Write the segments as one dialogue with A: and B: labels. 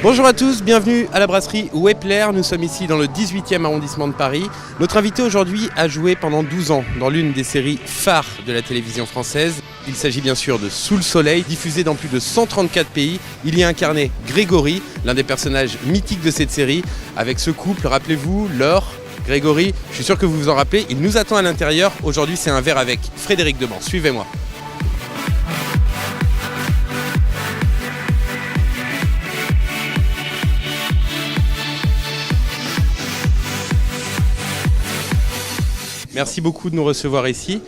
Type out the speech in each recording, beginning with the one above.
A: Bonjour à tous, bienvenue à la brasserie Wepler. Nous sommes ici dans le 18e arrondissement de Paris. Notre invité aujourd'hui a joué pendant 12 ans dans l'une des séries phares de la télévision française. Il s'agit bien sûr de Sous le soleil, diffusé dans plus de 134 pays. Il y a incarné Grégory, l'un des personnages mythiques de cette série. Avec ce couple, rappelez-vous, Laure, Grégory, je suis sûr que vous vous en rappelez, il nous attend à l'intérieur. Aujourd'hui, c'est un verre avec Frédéric Deban. Suivez-moi. Merci beaucoup de nous recevoir ici.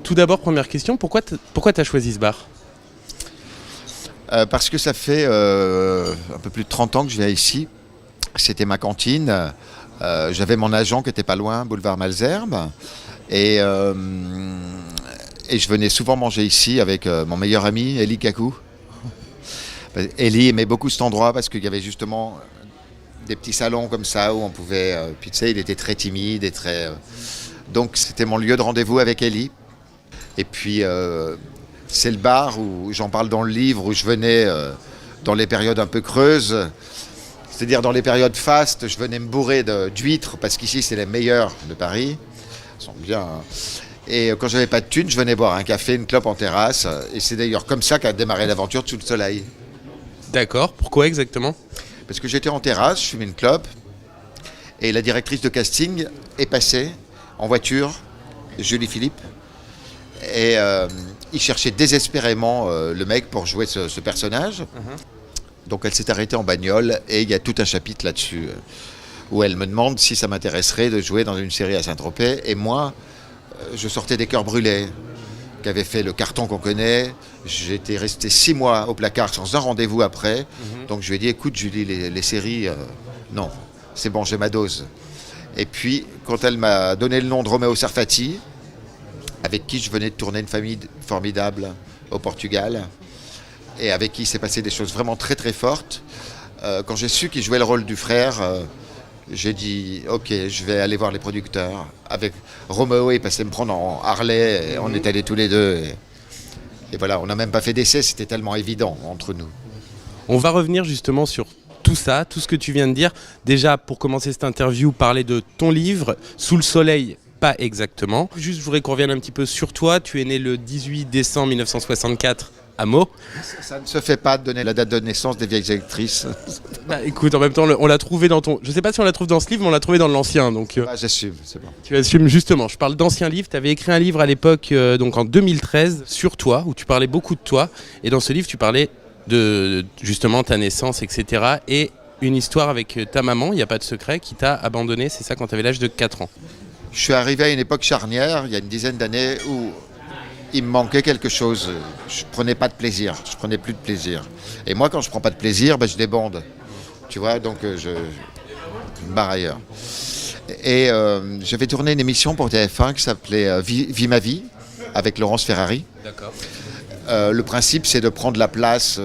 A: Tout d'abord, première question, pourquoi tu as choisi ce bar ?
B: Parce que ça fait un peu plus de 30 ans que je viens ici. C'était ma cantine. J'avais mon agent qui était pas loin, boulevard Malesherbes. Et je venais souvent manger ici avec mon meilleur ami, Elie Kakou. Elie aimait beaucoup cet endroit parce qu'il y avait justement des petits salons comme ça où on pouvait... puis tu sais, il était très timide et très... Donc c'était mon lieu de rendez-vous avec Elie. Et puis c'est le bar où j'en parle dans le livre, où je venais dans les périodes un peu creuses. C'est-à-dire dans les périodes fastes, je venais me bourrer d'huîtres, parce qu'ici c'est les meilleurs de Paris. Ils sont bien. Hein. Et quand j'avais pas de thunes, je venais boire un café, une clope en terrasse. Et c'est d'ailleurs comme ça qu'a démarré l'aventure de Sous le soleil.
A: D'accord, pourquoi exactement ?
B: Parce que j'étais en terrasse, je fumais une clope. Et la directrice de casting est passée en voiture, Julie Philippe, et il cherchait désespérément le mec pour jouer ce personnage. Donc elle s'est arrêtée en bagnole et il y a tout un chapitre là-dessus où elle me demande si ça m'intéresserait de jouer dans une série à Saint-Tropez. Et moi, je sortais des Cœurs brûlés, qui avait fait le carton qu'on connaît. J'étais resté 6 mois au placard sans un rendez-vous après. Donc je lui ai dit, écoute Julie, les séries, non, c'est bon, j'ai ma dose. Et puis, quand elle m'a donné le nom de Roméo Sarfati, avec qui je venais de tourner Une famille formidable au Portugal, et avec qui il s'est passé des choses vraiment très très fortes, quand j'ai su qu'il jouait le rôle du frère, j'ai dit, ok, je vais aller voir les producteurs. Avec Roméo, il passait me prendre en Harley, et on est allés tous les deux. Et voilà, on n'a même pas fait d'essai, c'était tellement évident entre nous.
A: On va revenir justement sur tout ça, tout ce que tu viens de dire. Déjà, pour commencer cette interview, parler de ton livre, Sous le soleil, pas exactement. Juste, je voudrais qu'on revienne un petit peu sur toi. Tu es né le 18 décembre 1964 à Meaux.
B: Ça ne se fait pas de donner la date de naissance des vieilles actrices.
A: Bah, écoute, en même temps, on l'a trouvé dans ton... Je sais pas si on la trouve dans ce livre, mais on l'a trouvé dans l'ancien. Donc,
B: j'assume, c'est bon.
A: Tu assumes justement. Je parle d'anciens livres. Tu avais écrit un livre à l'époque, donc en 2013, sur toi, où tu parlais beaucoup de toi. Et dans ce livre, tu parlais de justement ta naissance, etc. Et une histoire avec ta maman, il n'y a pas de secret, qui t'a abandonné, c'est ça, quand tu avais l'âge de 4 ans.
B: Je suis arrivé à une époque charnière, il y a une dizaine d'années, où il me manquait quelque chose. Je prenais pas de plaisir, je prenais plus de plaisir. Et moi, quand je prends pas de plaisir, je débande. Tu vois, donc je me barre ailleurs. Et j'avais tourné une émission pour TF1 qui s'appelait Vie ma vie, avec Laurence Ferrari.
A: D'accord.
B: Le principe, c'est de prendre la place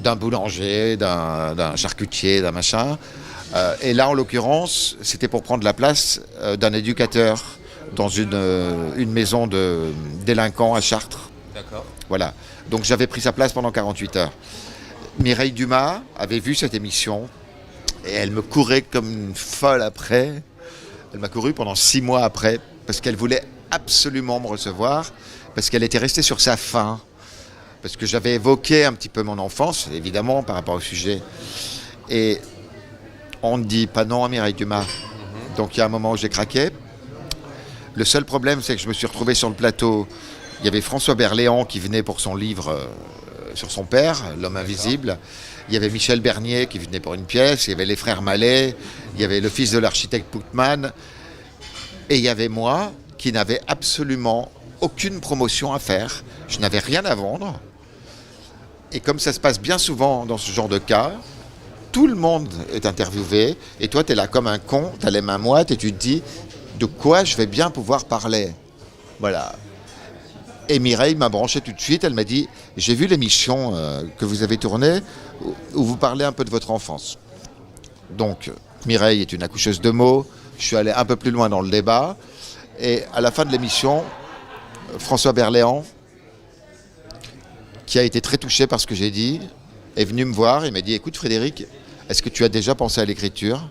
B: d'un boulanger, d'un charcutier, d'un machin. Et là, en l'occurrence, c'était pour prendre la place d'un éducateur dans une maison de délinquants à Chartres.
A: D'accord.
B: Voilà. Donc j'avais pris sa place pendant 48 heures. Mireille Dumas avait vu cette émission et elle me courait comme une folle après. Elle m'a couru pendant 6 mois après parce qu'elle voulait absolument me recevoir, parce qu'elle était restée sur sa faim, parce que j'avais évoqué un petit peu mon enfance, évidemment, par rapport au sujet. Et on ne dit pas non à Mireille Dumas. Donc il y a un moment où j'ai craqué. Le seul problème, c'est que je me suis retrouvé sur le plateau. Il y avait François Berléand qui venait pour son livre sur son père, L'homme invisible. Il y avait Michel Bernier qui venait pour une pièce. Il y avait les frères Mallet. Il y avait le fils de l'architecte Putman. Et il y avait moi qui n'avais absolument aucune promotion à faire. Je n'avais rien à vendre. Et comme ça se passe bien souvent dans ce genre de cas, tout le monde est interviewé. Et toi, tu es là comme un con, tu as les mains moites et tu te dis de quoi je vais bien pouvoir parler. Voilà. Et Mireille m'a branché tout de suite. Elle m'a dit, j'ai vu l'émission que vous avez tournée où vous parlez un peu de votre enfance. Donc, Mireille est une accoucheuse de mots. Je suis allé un peu plus loin dans le débat. Et à la fin de l'émission, François Berléand, qui a été très touché par ce que j'ai dit, est venu me voir et m'a dit « Écoute Frédéric, est-ce que tu as déjà pensé à l'écriture ?»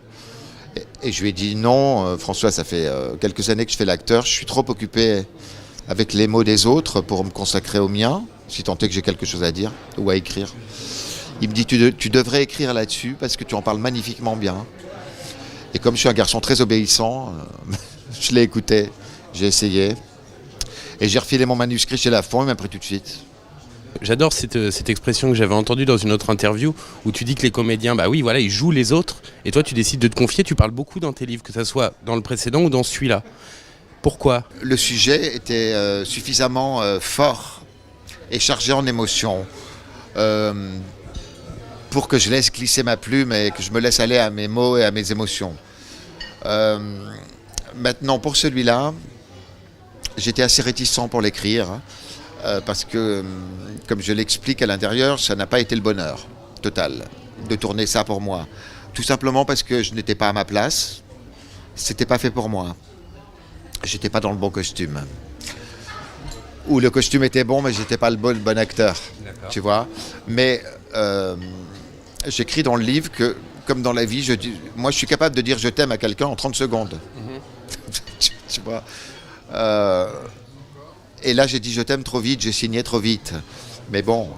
B: Et je lui ai dit « Non, François, ça fait quelques années que je fais l'acteur, je suis trop occupé avec les mots des autres pour me consacrer aux miens, si tant est que j'ai quelque chose à dire ou à écrire. » Il me dit tu devrais écrire là-dessus parce que tu en parles magnifiquement bien. Et comme je suis un garçon très obéissant, je l'ai écouté, j'ai essayé. Et j'ai refilé mon manuscrit chez Lafon, il m'a pris tout de suite.
A: J'adore cette expression que j'avais entendue dans une autre interview où tu dis que les comédiens, bah oui, voilà, ils jouent les autres et toi tu décides de te confier, tu parles beaucoup dans tes livres, que ça soit dans le précédent ou dans celui-là. Pourquoi ?
B: Le sujet était suffisamment fort et chargé en émotions pour que je laisse glisser ma plume et que je me laisse aller à mes mots et à mes émotions. Maintenant, pour celui-là, j'étais assez réticent pour l'écrire parce que, comme je l'explique à l'intérieur, ça n'a pas été le bonheur total de tourner ça pour moi. Tout simplement parce que je n'étais pas à ma place, c'était pas fait pour moi. J'étais pas dans le bon costume. Ou le costume était bon, mais j'étais pas le bon acteur. D'accord. Tu vois. Mais j'écris dans le livre que, comme dans la vie, moi je suis capable de dire je t'aime à quelqu'un en 30 secondes. Tu vois. Et là j'ai dit je t'aime trop vite, j'ai signé trop vite. Mais bon,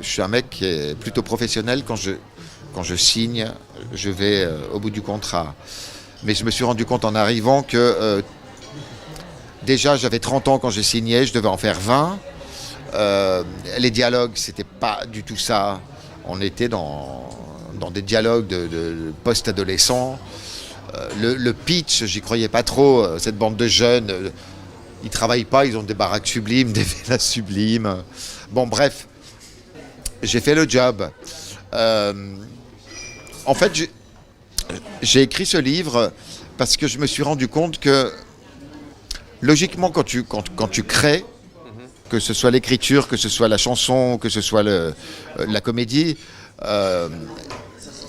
B: je suis un mec qui est plutôt professionnel. Quand je signe, je vais au bout du contrat. Mais je me suis rendu compte en arrivant que déjà j'avais 30 ans quand j'ai signé, je devais en faire 20. Les dialogues, c'était pas du tout ça. On était dans des dialogues de post-adolescents. Le pitch, j'y croyais pas trop. Cette bande de jeunes, ils travaillent pas, ils ont des baraques sublimes, des villas sublimes. Bon, bref, j'ai fait le job. En fait, j'ai écrit ce livre parce que je me suis rendu compte que, logiquement, quand tu crées, que ce soit l'écriture, que ce soit la chanson, que ce soit la comédie,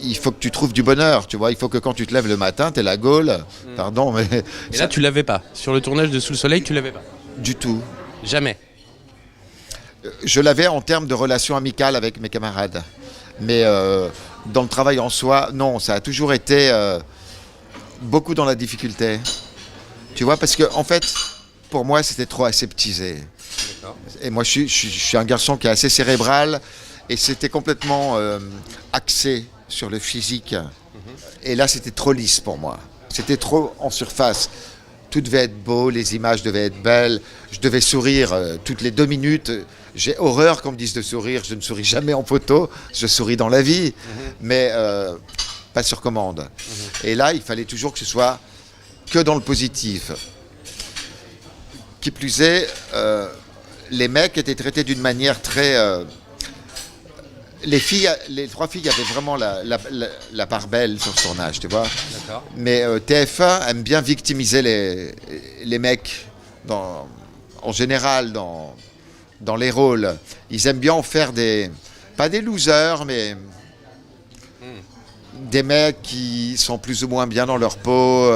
B: il faut que tu trouves du bonheur, tu vois. Il faut que quand tu te lèves le matin, t'aies la gaule. Pardon, mais...
A: Et là, tu l'avais pas. Sur le tournage de Sous le soleil, tu l'avais pas.
B: Du tout.
A: Jamais.
B: Je l'avais en termes de relations amicales avec mes camarades. Mais dans le travail en soi, non, ça a toujours été beaucoup dans la difficulté. Tu vois, parce que en fait, pour moi, c'était trop aseptisé. D'accord. Et moi, je suis un garçon qui est assez cérébral et c'était complètement axé sur le physique. Et là, c'était trop lisse pour moi. C'était trop en surface. Tout devait être beau, les images devaient être belles. Je devais sourire toutes les 2 minutes. J'ai horreur qu'on me dise de sourire. Je ne souris jamais en photo. Je souris dans la vie, mais pas sur commande. Et là, il fallait toujours que ce soit que dans le positif. Qui plus est, les mecs étaient traités d'une manière très... les 3 filles avaient vraiment la part belle sur ce tournage, tu vois. D'accord. Mais TF1 aime bien victimiser les mecs, en général, dans les rôles. Ils aiment bien en faire pas des losers, mais des mecs qui sont plus ou moins bien dans leur peau.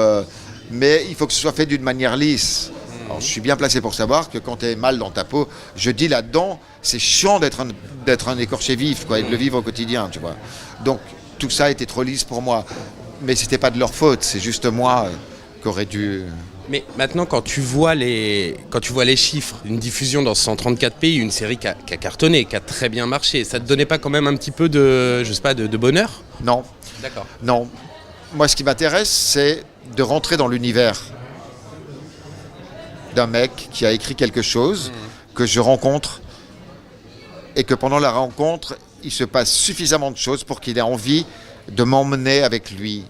B: Mais il faut que ce soit fait d'une manière lisse. Alors, je suis bien placé pour savoir que quand tu es mal dans ta peau, je dis là-dedans, c'est chiant d'être un écorché vif, quoi, et de le vivre au quotidien, tu vois. Donc, tout ça était trop lisse pour moi. Mais c'était pas de leur faute, c'est juste moi qui aurais dû...
A: Mais maintenant, quand tu vois les chiffres, une diffusion dans 134 pays, une série qui a cartonné, qui a très bien marché, ça te donnait pas quand même un petit peu de, je sais pas, de bonheur ?
B: Non.
A: D'accord.
B: Non. Moi, ce qui m'intéresse, c'est de rentrer dans l'univers d'un mec qui a écrit quelque chose, que je rencontre, et que pendant la rencontre, il se passe suffisamment de choses pour qu'il ait envie de m'emmener avec lui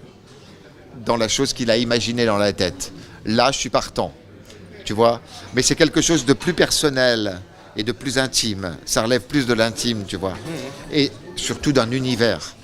B: dans la chose qu'il a imaginée dans la tête. Là, je suis partant, tu vois. Mais c'est quelque chose de plus personnel et de plus intime. Ça relève plus de l'intime, tu vois. Et surtout d'un univers.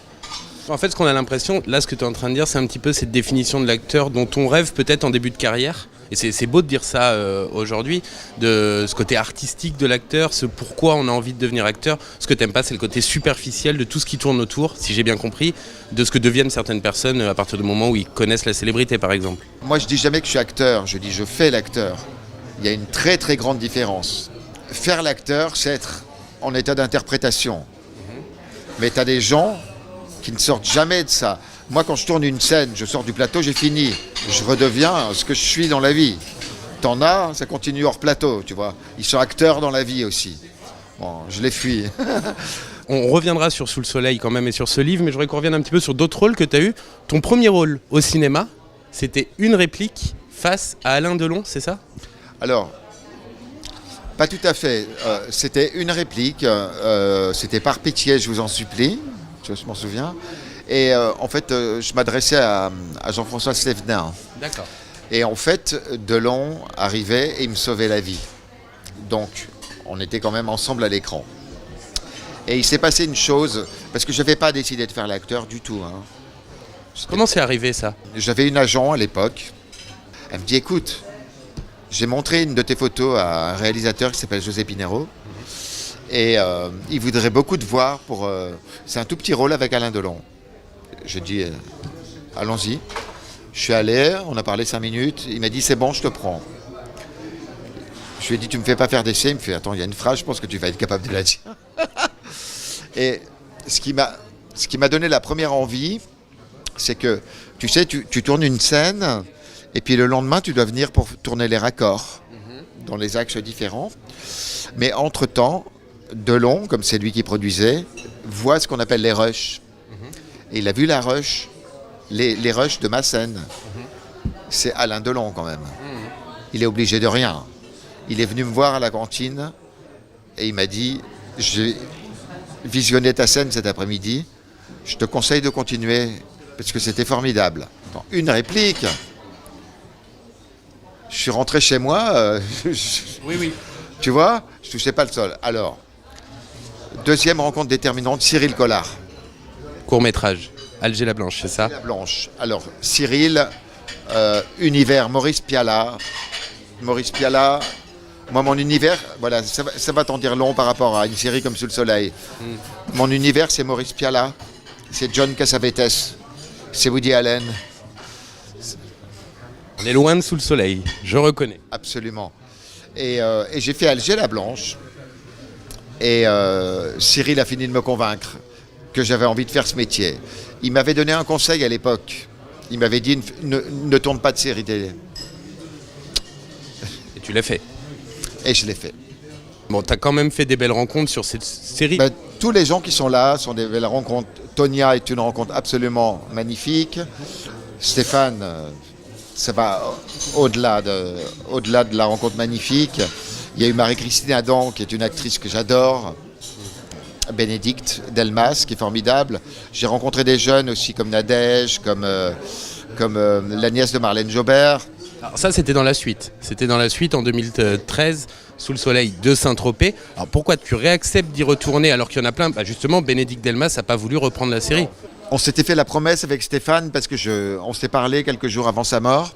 A: En fait, ce qu'on a l'impression, là, ce que tu es en train de dire, c'est un petit peu cette définition de l'acteur dont on rêve peut-être en début de carrière. Et c'est beau de dire ça aujourd'hui, de ce côté artistique de l'acteur, ce pourquoi on a envie de devenir acteur. Ce que t'aimes pas, c'est le côté superficiel de tout ce qui tourne autour, si j'ai bien compris, de ce que deviennent certaines personnes à partir du moment où ils connaissent la célébrité, par exemple.
B: Moi, je dis jamais que je suis acteur, je dis je fais l'acteur. Il y a une très très grande différence. Faire l'acteur, c'est être en état d'interprétation. Mais tu as des gens qui ne sortent jamais de ça. Moi, quand je tourne une scène, je sors du plateau, j'ai fini. Je redeviens ce que je suis dans la vie. T'en as, ça continue hors plateau, tu vois. Ils sont acteurs dans la vie aussi. Bon, je les fuis.
A: On reviendra sur Sous le soleil quand même et sur ce livre, mais je voudrais qu'on revienne un petit peu sur d'autres rôles que tu as eus. Ton premier rôle au cinéma, c'était une réplique face à Alain Delon, c'est ça ?
B: Alors, pas tout à fait. C'était une réplique. C'était par pitié, je vous en supplie. Je m'en souviens. Et en fait, je m'adressais à Jean-François Stévenin.
A: D'accord.
B: Et en fait, Delon arrivait et il me sauvait la vie. Donc, on était quand même ensemble à l'écran. Et il s'est passé une chose, parce que je n'avais pas décidé de faire l'acteur du tout. Hein.
A: Comment c'est arrivé ça ?
B: J'avais une agent à l'époque. Elle me dit, écoute, j'ai montré une de tes photos à un réalisateur qui s'appelle José Pinheiro. Et il voudrait beaucoup te voir pour... c'est un tout petit rôle avec Alain Delon. Je dis, allons-y. Je suis allé, on a parlé 5 minutes. Il m'a dit, c'est bon, je te prends. Je lui ai dit, tu me fais pas faire d'essai. Il me fait, attends, il y a une phrase, je pense que tu vas être capable de la dire. Et ce qui m'a donné la première envie, c'est que, tu sais, tu tournes une scène, et puis le lendemain, tu dois venir pour tourner les raccords dans les axes différents. Mais entre-temps, Delon, comme c'est lui qui produisait, voit ce qu'on appelle les rushs. Et il a vu la rush, les rushs de ma scène. C'est Alain Delon quand même. Il est obligé de rien. Il est venu me voir à la cantine et il m'a dit, j'ai visionné ta scène cet après-midi, je te conseille de continuer parce que c'était formidable. Dans une réplique. Je suis rentré chez moi,
A: Oui.
B: tu vois, je touchais pas le sol. Alors, deuxième rencontre déterminante, Cyril Collard.
A: Court-métrage, Alger la Blanche, c'est ça ?
B: La Blanche. Alors, Cyril, univers Maurice Pialat. Maurice Pialat, moi, mon univers, voilà, ça va t'en dire long par rapport à une série comme Sous le soleil. Mon univers, c'est Maurice Pialat, c'est John Cassavetes, c'est Woody Allen.
A: On est loin de Sous le soleil, je reconnais.
B: Absolument. Et j'ai fait Alger la Blanche. Et Cyril a fini de me convaincre que j'avais envie de faire ce métier. Il m'avait donné un conseil à l'époque. Il m'avait dit ne tourne pas de série télé.
A: Et tu l'as fait.
B: Et je l'ai fait.
A: Bon, t'as quand même fait des belles rencontres sur cette série.
B: Ben, tous les gens qui sont là sont des belles rencontres. Tonia est une rencontre absolument magnifique. Stéphane, ça va au-delà de la rencontre magnifique. Il y a eu Marie-Christine Adam, qui est une actrice que j'adore. Bénédicte Delmas, qui est formidable. J'ai rencontré des jeunes aussi, comme Nadège, comme la nièce de Marlène Jobert.
A: Alors ça, c'était dans la suite. C'était dans la suite en 2013, Sous le soleil de Saint-Tropez. Alors pourquoi tu réacceptes d'y retourner alors qu'il y en a plein ? Bah justement, Bénédicte Delmas n'a pas voulu reprendre la série.
B: On s'était fait la promesse avec Stéphane, parce que on s'était parlé quelques jours avant sa mort.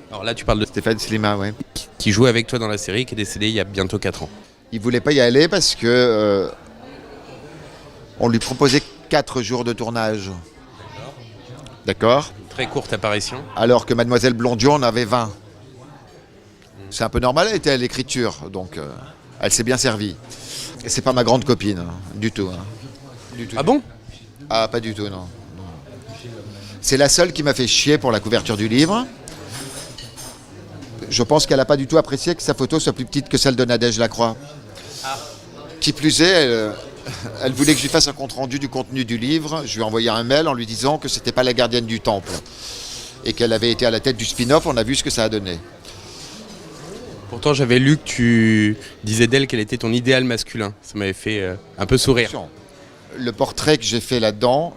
A: Alors là, tu parles de
B: Stéphane Slima, oui.
A: qui jouait avec toi dans la série, qui est décédé il y a bientôt 4 ans.
B: Il ne voulait pas y aller parce que on lui proposait 4 jours de tournage. D'accord ?
A: Très courte apparition.
B: Alors que Mademoiselle Blondiot en avait 20. C'est un peu normal, elle était à l'écriture, donc elle s'est bien servie. Et c'est pas ma grande copine, hein, du tout. Hein. Du tout.
A: Ah bon ?
B: Ah, pas du tout, non. C'est la seule qui m'a fait chier pour la couverture du livre. Je pense qu'elle n'a pas du tout apprécié que sa photo soit plus petite que celle de Nadège Lacroix. Qui plus est, elle voulait que je lui fasse un compte-rendu du contenu du livre. Je lui ai envoyé un mail en lui disant que c'était pas la gardienne du temple et qu'elle avait été à la tête du spin-off. On a vu ce que ça a donné.
A: Pourtant, j'avais lu que tu disais d'elle qu'elle était ton idéal masculin. Ça m'avait fait un peu sourire.
B: Le portrait que j'ai fait là-dedans,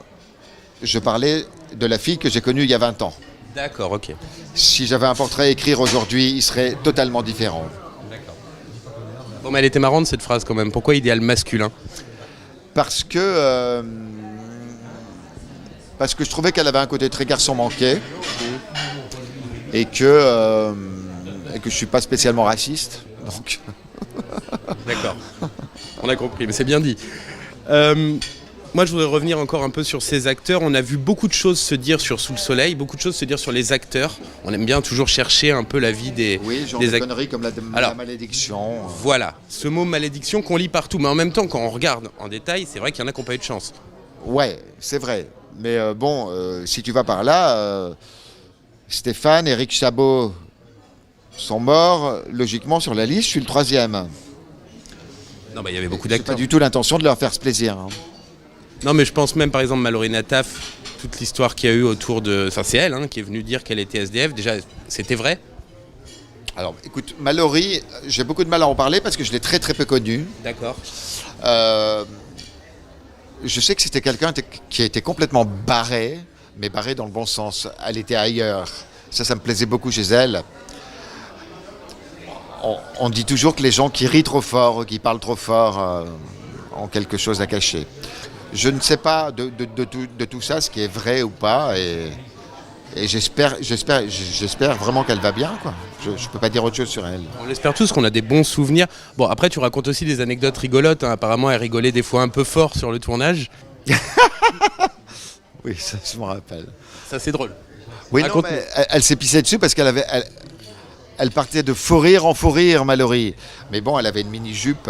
B: je parlais de la fille que j'ai connue il y a 20 ans.
A: D'accord, ok.
B: Si j'avais un portrait à écrire aujourd'hui, il serait totalement différent.
A: D'accord. Bon, mais elle était marrante cette phrase quand même. Pourquoi idéal masculin ?
B: Parce que je trouvais qu'elle avait un côté très garçon manqué et que je suis pas spécialement raciste. Donc.
A: D'accord. On a compris, mais c'est bien dit. Moi, je voudrais revenir encore un peu sur ces acteurs. On a vu beaucoup de choses se dire sur Sous le Soleil, beaucoup de choses se dire sur les acteurs. On aime bien toujours chercher un peu la vie des
B: des conneries comme la malédiction.
A: Voilà, ce mot malédiction qu'on lit partout. Mais en même temps, quand on regarde en détail, c'est vrai qu'il y en a qui n'ont pas eu de chance.
B: Ouais, c'est vrai. Mais si tu vas par là, Stéphane, Éric Chabot sont morts. Logiquement, sur la liste, je suis le 3e.
A: Non, il y avait beaucoup
B: J'ai
A: d'acteurs.
B: pas du tout l'intention de leur faire ce plaisir.
A: Non, mais je pense même, par exemple, Mallory Nataf, toute l'histoire qu'il y a eu autour de... Enfin, c'est elle qui est venue dire qu'elle était SDF. Déjà, c'était vrai?
B: Alors, écoute, Mallory, j'ai beaucoup de mal à en parler parce que je l'ai très très peu connue.
A: D'accord.
B: Je sais que c'était quelqu'un qui était complètement barré, mais barré dans le bon sens. Elle était ailleurs. Ça me plaisait beaucoup chez elle. On dit toujours que les gens qui rient trop fort, qui parlent trop fort, ont quelque chose à cacher. Je ne sais pas de tout ça, ce qui est vrai ou pas, et j'espère vraiment qu'elle va bien, quoi. Je ne peux pas dire autre chose sur elle.
A: On l'espère tous qu'on a des bons souvenirs. Bon, après, tu racontes aussi des anecdotes rigolotes. Apparemment, elle rigolait des fois un peu fort sur le tournage.
B: Oui, ça, je m'en rappelle.
A: Ça, c'est drôle.
B: Oui, non, mais elle s'est pissée dessus parce elle partait de faux rire en faux rire, Mallory. Mais bon, elle avait une mini-jupe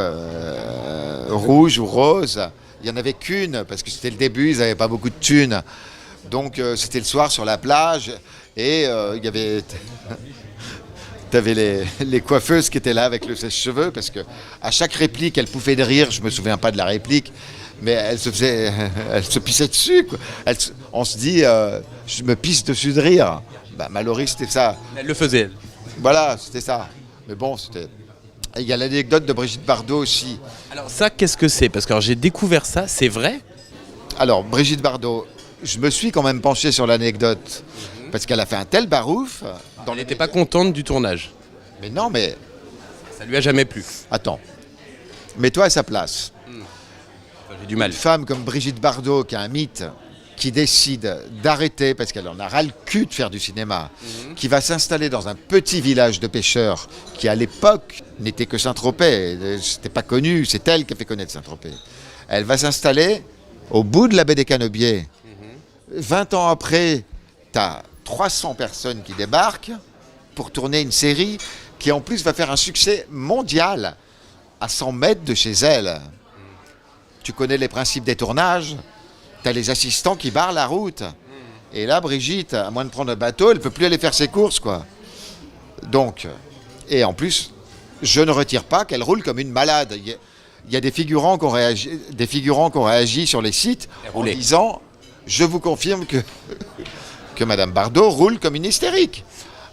B: rouge ou rose. Il n'y en avait qu'une, parce que c'était le début, ils n'avaient pas beaucoup de thunes. Donc c'était le soir sur la plage, et il y avait... T'avais les coiffeuses qui étaient là avec le sèche-cheveux, parce que à chaque réplique, elle pouffait de rire. Je me souviens pas de la réplique, mais elle se pissait dessus, quoi. On se dit, je me pisse dessus de rire. Mallory, c'était ça.
A: Elle le faisait, elle.
B: Voilà, c'était ça. Mais bon, c'était... Il y a l'anecdote de Brigitte Bardot aussi.
A: Alors ça, qu'est-ce que c'est? Parce que j'ai découvert ça, c'est vrai?
B: Alors, Brigitte Bardot, je me suis quand même penché sur l'anecdote, parce qu'elle a fait un tel barouf.
A: Elle n'était pas contente du tournage.
B: Mais non, mais...
A: Ça lui a jamais plu.
B: Attends, mets-toi à sa place.
A: J'ai du mal.
B: Une femme comme Brigitte Bardot, qui est un mythe, qui décide d'arrêter, parce qu'elle en a ras le cul de faire du cinéma, qui va s'installer dans un petit village de pêcheurs, qui à l'époque n'était que Saint-Tropez, c'était pas connu, c'est elle qui a fait connaître Saint-Tropez. Elle va s'installer au bout de la baie des Canebiers. 20 ans après, tu as 300 personnes qui débarquent pour tourner une série qui en plus va faire un succès mondial à 100 mètres de chez elle. Tu connais les principes des tournages, tu as les assistants qui barrent la route. Et là, Brigitte, à moins de prendre un bateau, elle ne peut plus aller faire ses courses, quoi. Donc, et en plus, je ne retire pas qu'elle roule comme une malade. Il y a des figurants qui ont réagi sur les sites en disant, je vous confirme que Madame Bardot roule comme une hystérique.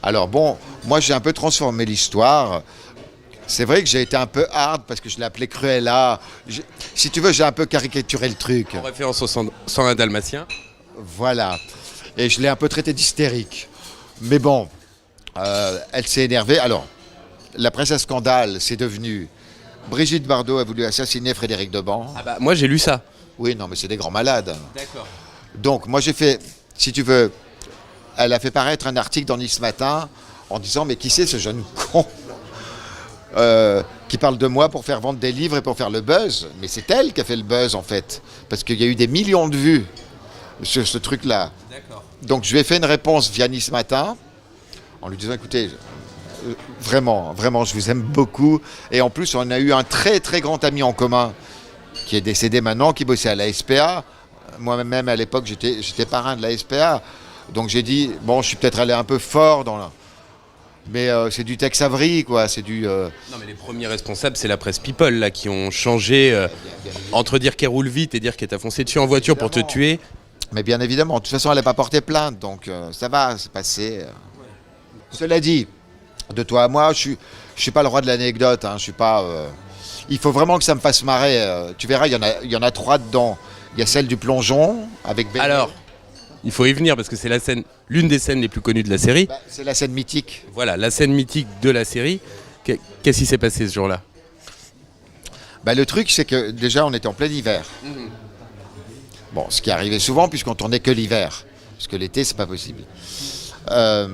B: Alors bon, moi j'ai un peu transformé l'histoire. C'est vrai que j'ai été un peu hard parce que je l'appelais Cruella. Si tu veux, j'ai un peu caricaturé le truc.
A: En référence au 101 Dalmatien.
B: Voilà. Et je l'ai un peu traité d'hystérique. Mais bon, elle s'est énervée. Alors, la presse à scandale, c'est devenu... Brigitte Bardot a voulu assassiner Frédéric Deban.
A: Moi j'ai lu ça.
B: Oui, non, mais c'est des grands malades.
A: D'accord.
B: Donc, moi j'ai fait, si tu veux, elle a fait paraître un article dans Nice Matin en disant, mais qui c'est ce jeune con qui parle de moi pour faire vendre des livres et pour faire le buzz? Mais c'est elle qui a fait le buzz en fait, parce qu'il y a eu des millions de vues sur ce truc-là.
A: D'accord.
B: Donc je lui ai fait une réponse via Nice Matin en lui disant, écoutez, vraiment, je vous aime beaucoup. Et en plus, on a eu un très très grand ami en commun qui est décédé maintenant, qui bossait à la SPA. Moi-même à l'époque, j'étais parrain de la SPA. Donc j'ai dit, bon, je suis peut-être allé un peu fort dans mais c'est du Tex Avery, quoi. C'est du...
A: Non, mais les premiers responsables, c'est la presse People, là, qui ont changé entre dire qu'elle roule vite et dire qu'elle t'a foncé dessus en voiture pour te tuer.
B: Mais bien évidemment, de toute façon, elle n'a pas porté plainte, donc ça va, c'est passé. Cela dit, de toi à moi, je suis pas le roi de l'anecdote, hein, je suis pas... Il faut vraiment que ça me fasse marrer. Tu verras, il y en a 3 dedans. Il y a celle du plongeon, avec...
A: Alors, il faut y venir, parce que c'est l'une des scènes les plus connues de la série.
B: C'est la scène mythique.
A: Voilà, la scène mythique de la série. Qu'est-ce qui s'est passé ce jour-là?
B: Le truc, c'est que déjà, on était en plein hiver. Bon, ce qui arrivait souvent, puisqu'on tournait que l'hiver. Parce que l'été, c'est pas possible. Elle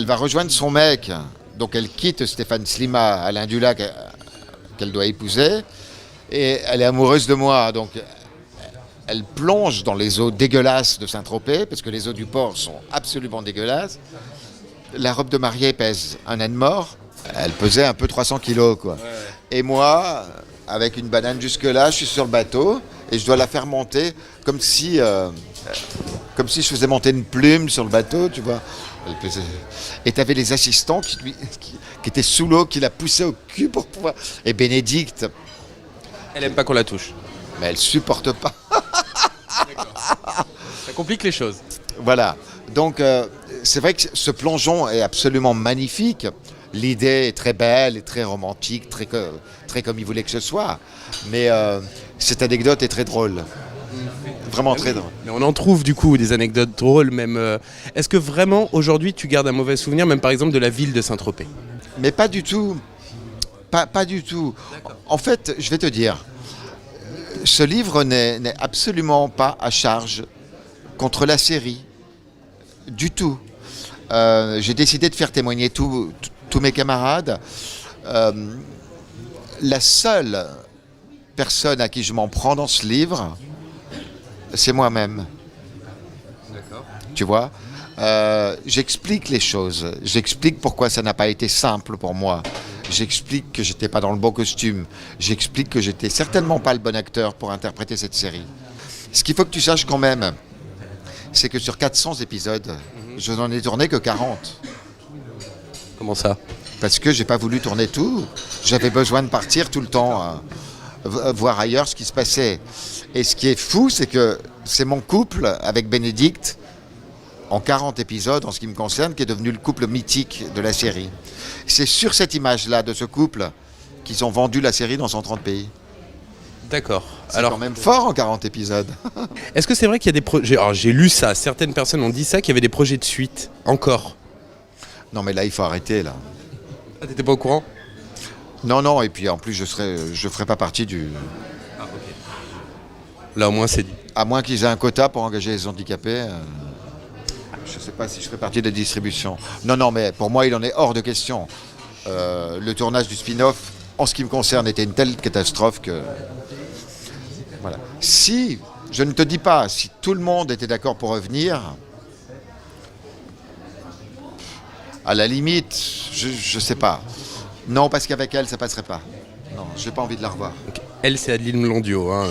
B: va rejoindre son mec. Donc, elle quitte Stéphane Slima, Alain Dulac, qu'elle doit épouser. Et elle est amoureuse de moi, donc elle plonge dans les eaux dégueulasses de Saint-Tropez, parce que les eaux du port sont absolument dégueulasses. La robe de mariée pèse un âne mort. Elle pesait un peu 300 kilos, quoi. Ouais. Et moi, avec une banane jusque-là, je suis sur le bateau et je dois la faire monter comme si je faisais monter une plume sur le bateau, tu vois. Et tu avais les assistants qui étaient sous l'eau, qui la poussaient au cul pour pouvoir... Et Bénédicte...
A: Elle aime pas qu'on la touche.
B: Mais elle supporte pas.
A: D'accord. Ça complique les choses.
B: Voilà. Donc, c'est vrai que ce plongeon est absolument magnifique. L'idée est très belle et très romantique, très comme il voulait que ce soit. Mais cette anecdote est très drôle. Vraiment très drôle.
A: Mais on en trouve du coup des anecdotes drôles même. Est-ce que vraiment aujourd'hui tu gardes un mauvais souvenir, même par exemple de la ville de Saint-Tropez ?
B: Mais pas du tout. Pas du tout. D'accord. En fait, je vais te dire, ce livre n'est absolument pas à charge contre la série. Du tout. J'ai décidé de faire témoigner tous mes camarades. La seule personne à qui je m'en prends dans ce livre, c'est moi-même. D'accord. Tu vois, j'explique les choses. J'explique pourquoi ça n'a pas été simple pour moi. J'explique que j'étais pas dans le bon costume. J'explique que j'étais certainement pas le bon acteur pour interpréter cette série. Ce qu'il faut que tu saches quand même, c'est que sur 400 épisodes, je n'en ai tourné que 40.
A: Comment ça ?
B: Parce que j'ai pas voulu tourner tout. J'avais besoin de partir tout le temps, voir ailleurs ce qui se passait. Et ce qui est fou, c'est que c'est mon couple avec Bénédicte, en 40 épisodes, en ce qui me concerne, qui est devenu le couple mythique de la série. C'est sur cette image-là de ce couple qu'ils ont vendu la série dans 130 pays.
A: D'accord.
B: C'est quand même fort en 40 épisodes.
A: Est-ce que c'est vrai qu'il y a des projets... Alors j'ai lu ça, certaines personnes ont dit ça, qu'il y avait des projets de suite, encore.
B: Non mais là il faut arrêter là.
A: Ah, t'étais pas au courant ?
B: Non, et puis en plus je ferai pas partie du...
A: Ah ok. Là au moins c'est dit.
B: À moins qu'ils aient un quota pour engager les handicapés, je sais pas si je ferai partie des distributions. Non, mais pour moi il en est hors de question. Le tournage du spin-off, en ce qui me concerne, était une telle catastrophe que... Voilà. Si, je ne te dis pas, si tout le monde était d'accord pour revenir, à la limite, je sais pas. Non, parce qu'avec elle, ça passerait pas. Non, j'ai pas envie de la revoir.
A: Okay. Elle, c'est Adeline Blondiot, hein,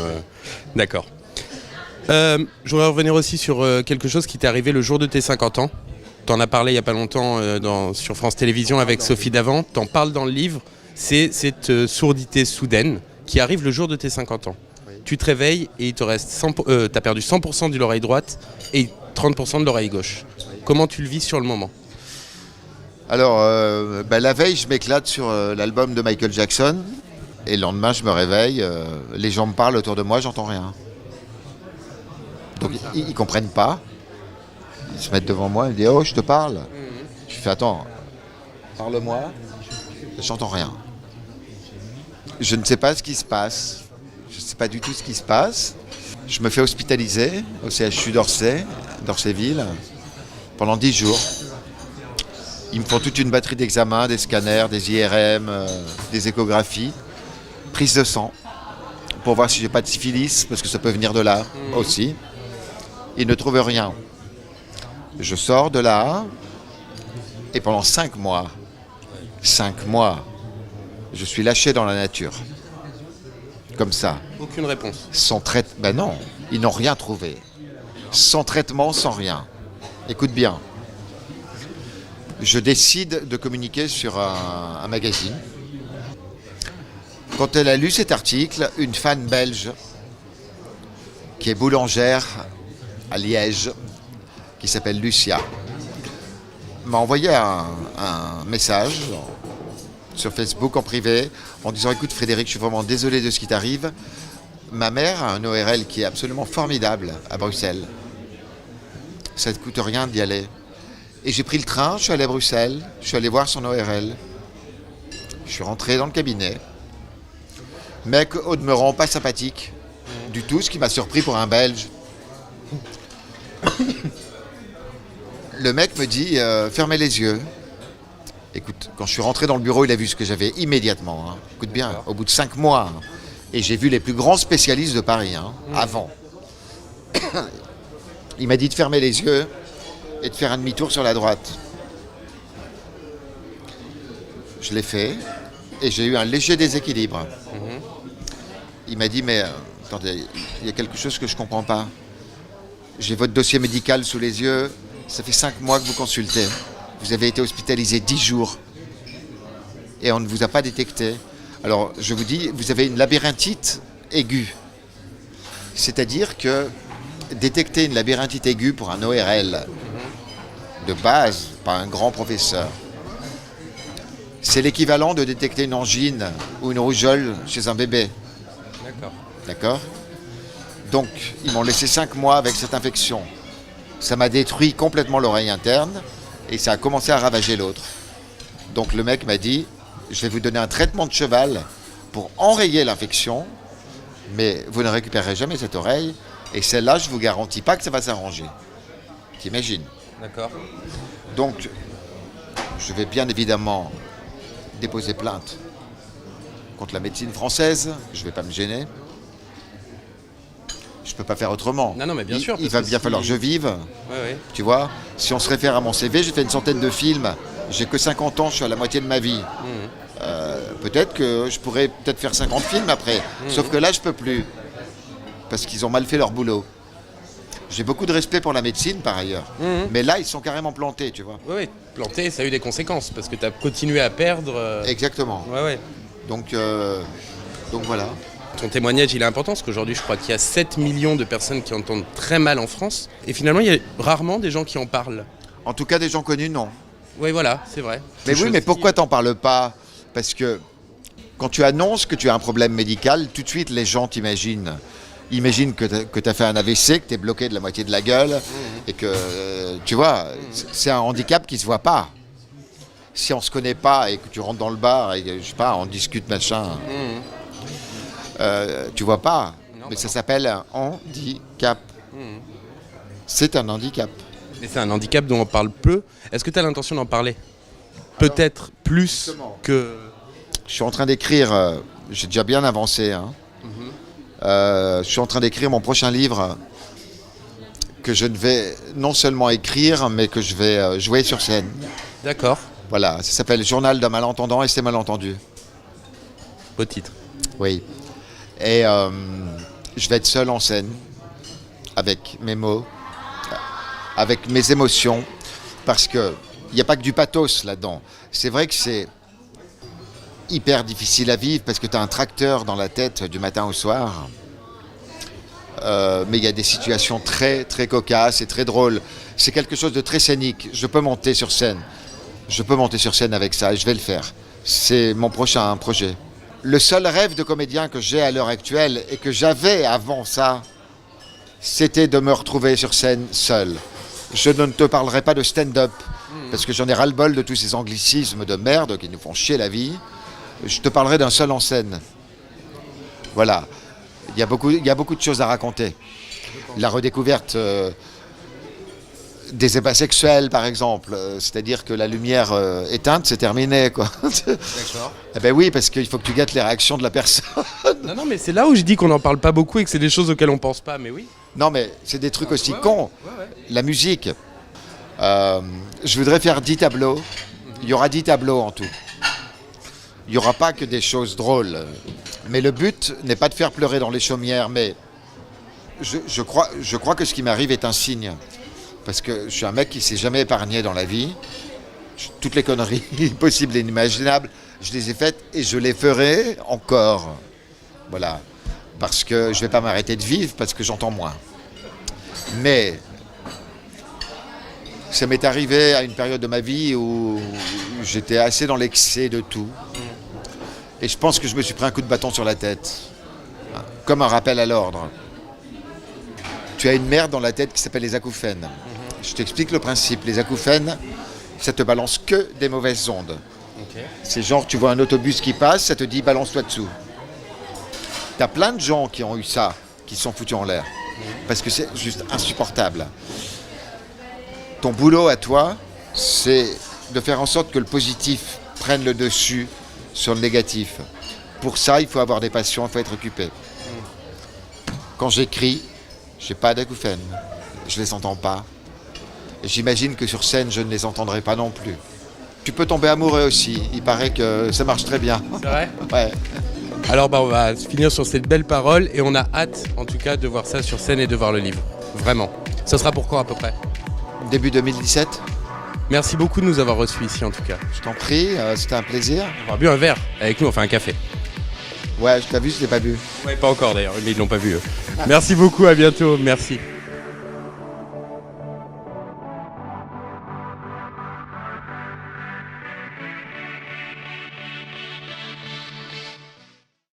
A: d'accord. Je voudrais revenir aussi sur quelque chose qui t'est arrivé le jour de tes 50 ans. T'en as parlé il y a pas longtemps sur France Télévisions avec Sophie Davant. T'en parles dans le livre. C'est cette sourdité soudaine qui arrive le jour de tes 50 ans. Oui. Tu te réveilles et il te reste t'as perdu 100% de l'oreille droite et 30% de l'oreille gauche. Oui. Comment tu le vis sur le moment ?
B: Alors, la veille, je m'éclate sur l'album de Michael Jackson. Et le lendemain, je me réveille. Les gens me parlent autour de moi, j'entends rien. Donc, ils comprennent pas. Ils se mettent devant moi, ils me disent « Oh, je te parle ». Je fais « Attends, parle-moi ». J'entends rien. Je ne sais pas ce qui se passe. Je ne sais pas du tout ce qui se passe. Je me fais hospitaliser au CHU d'Orsayville, pendant 10 jours. Ils me font toute une batterie d'examens, des scanners, des IRM, des échographies, prise de sang, pour voir si j'ai pas de syphilis, parce que ça peut venir de là aussi. Ils ne trouvent rien. Je sors de là, et pendant 5 mois, je suis lâché dans la nature. Comme ça.
A: Aucune réponse.
B: Sans traitement. Ben non, ils n'ont rien trouvé. Sans traitement, sans rien. Écoute bien. Je décide de communiquer sur un magazine. Quand elle a lu cet article, une fan belge, qui est boulangère à Liège, qui s'appelle Lucia, m'a envoyé un message sur Facebook en privé en disant « Écoute Frédéric, je suis vraiment désolé de ce qui t'arrive. Ma mère a un ORL qui est absolument formidable à Bruxelles. Ça ne te coûte rien d'y aller. » Et j'ai pris le train, je suis allé à Bruxelles, je suis allé voir son ORL. Je suis rentré dans le cabinet. Mec au demeurant pas sympathique du tout, ce qui m'a surpris pour un Belge. Le mec me dit fermez les yeux. Écoute, quand je suis rentré dans le bureau, il a vu ce que j'avais immédiatement. Hein. Écoute bien, au bout de 5 mois, Et j'ai vu les plus grands spécialistes de Paris, avant. Il m'a dit de fermer les yeux et de faire un demi-tour sur la droite. Je l'ai fait et j'ai eu un léger déséquilibre. Il m'a dit, mais attendez, il y a quelque chose que je ne comprends pas. J'ai votre dossier médical sous les yeux, ça fait 5 mois que vous consultez. Vous avez été hospitalisé 10 jours et on ne vous a pas détecté. Alors, je vous dis, vous avez une labyrinthite aiguë. C'est-à-dire que détecter une labyrinthite aiguë pour un ORL de base, pas un grand professeur, c'est l'équivalent de détecter une angine ou une rougeole chez un bébé. D'accord ? Donc, ils m'ont laissé 5 mois avec cette infection. Ça m'a détruit complètement l'oreille interne et ça a commencé à ravager l'autre. Donc, le mec m'a dit, je vais vous donner un traitement de cheval pour enrayer l'infection, mais vous ne récupérerez jamais cette oreille et celle-là, je ne vous garantis pas que ça va s'arranger. T'imagines ?
A: D'accord.
B: Donc, je vais bien évidemment déposer plainte contre la médecine française. Je ne vais pas me gêner. Je ne peux pas faire autrement.
A: Non, mais bien sûr.
B: Il va bien falloir que je vive.
A: Ouais.
B: Tu vois, si on se réfère à mon CV, j'ai fait une centaine de films. J'ai que 50 ans, je suis à la moitié de ma vie. Peut-être que je pourrais faire 50 films après. Sauf que là, je ne peux plus. Parce qu'ils ont mal fait leur boulot. J'ai beaucoup de respect pour la médecine, par ailleurs. Mais là, ils sont carrément plantés, tu vois.
A: Oui, plantés, ça a eu des conséquences, parce que tu as continué à perdre.
B: Exactement.
A: Ouais.
B: Donc voilà.
A: Ton témoignage, il est important, parce qu'aujourd'hui, je crois qu'il y a 7 millions de personnes qui entendent très mal en France. Et finalement, il y a rarement des gens qui en parlent.
B: En tout cas, des gens connus, non.
A: Oui, voilà, c'est vrai.
B: Mais pourquoi t'en parles pas ? Parce que quand tu annonces que tu as un problème médical, tout de suite, les gens t'imaginent. Imagine que tu as fait un AVC, que tu es bloqué de la moitié de la gueule, et que, tu vois, c'est un handicap qui ne se voit pas. Si on ne se connaît pas et que tu rentres dans le bar et je sais pas, on discute, machin, tu vois pas. Mais ça s'appelle un handicap. C'est un handicap.
A: Mais c'est un handicap dont on parle peu. Est-ce que tu as l'intention d'en parler ? Peut-être plus que...
B: Je suis en train d'écrire, j'ai déjà bien avancé, je suis en train d'écrire mon prochain livre que je ne vais non seulement écrire, mais que je vais jouer sur scène.
A: D'accord.
B: Voilà, ça s'appelle Journal d'un malentendant et c'est malentendu.
A: Beau titre.
B: Oui. Et je vais être seul en scène, avec mes mots, avec mes émotions, parce qu'il n'y a pas que du pathos là-dedans. C'est vrai que c'est hyper difficile à vivre parce que tu as un tracteur dans la tête du matin au soir. Mais il y a des situations très, très cocasses et très drôles. C'est quelque chose de très scénique. Je peux monter sur scène. Je peux monter sur scène avec ça et je vais le faire. C'est mon prochain projet. Le seul rêve de comédien que j'ai à l'heure actuelle et que j'avais avant ça, c'était de me retrouver sur scène seul. Je ne te parlerai pas de stand-up parce que j'en ai ras-le-bol de tous ces anglicismes de merde qui nous font chier la vie. Je te parlerai d'un seul en scène. Voilà. Il y a beaucoup de choses à raconter. La redécouverte des ébats sexuels, par exemple. C'est-à-dire que la lumière éteinte, c'est terminé, quoi.
A: D'accord.
B: Eh ben oui, parce qu'il faut que tu gâtes les réactions de la personne.
A: Non, mais c'est là où je dis qu'on n'en parle pas beaucoup et que c'est des choses auxquelles on pense pas, mais oui.
B: Non, mais c'est des trucs aussi cons. Ouais. La musique. Je voudrais faire 10 tableaux. Il y aura 10 tableaux en tout. Il n'y aura pas que des choses drôles. Mais le but n'est pas de faire pleurer dans les chaumières, mais je crois que ce qui m'arrive est un signe. Parce que je suis un mec qui ne s'est jamais épargné dans la vie. Toutes les conneries possibles et inimaginables, je les ai faites et je les ferai encore. Voilà. Parce que je ne vais pas m'arrêter de vivre parce que j'entends moins. Mais ça m'est arrivé à une période de ma vie où j'étais assez dans l'excès de tout. Et je pense que je me suis pris un coup de bâton sur la tête. Comme un rappel à l'ordre. Tu as une merde dans la tête qui s'appelle les acouphènes. Je t'explique le principe. Les acouphènes, ça te balance que des mauvaises ondes. Okay. C'est genre, tu vois un autobus qui passe, ça te dit balance-toi dessous. T'as plein de gens qui ont eu ça, qui se sont foutus en l'air. Parce que c'est juste insupportable. Ton boulot à toi, c'est de faire en sorte que le positif prenne le dessus sur le négatif. pour ça, il faut avoir des passions, il faut être occupé. Quand j'écris, je n'ai pas d'acouphènes, je ne les entends pas. Et j'imagine que sur scène, je ne les entendrai pas non plus. Tu peux tomber amoureux aussi, il paraît que ça marche très bien.
A: C'est vrai ?
B: Ouais.
A: Alors on va finir sur cette belle parole et on a hâte en tout cas de voir ça sur scène et de voir le livre. Vraiment. Ça sera pour quand à peu près ?
B: Début 2017.
A: Merci beaucoup de nous avoir reçus ici en tout cas.
B: Je t'en prie, c'était un plaisir.
A: On va bu un verre avec nous, enfin un café.
B: Ouais, je t'ai vu, je l'ai pas bu.
A: Ouais, pas encore d'ailleurs, mais ils l'ont pas vu eux. Merci beaucoup, à bientôt, merci.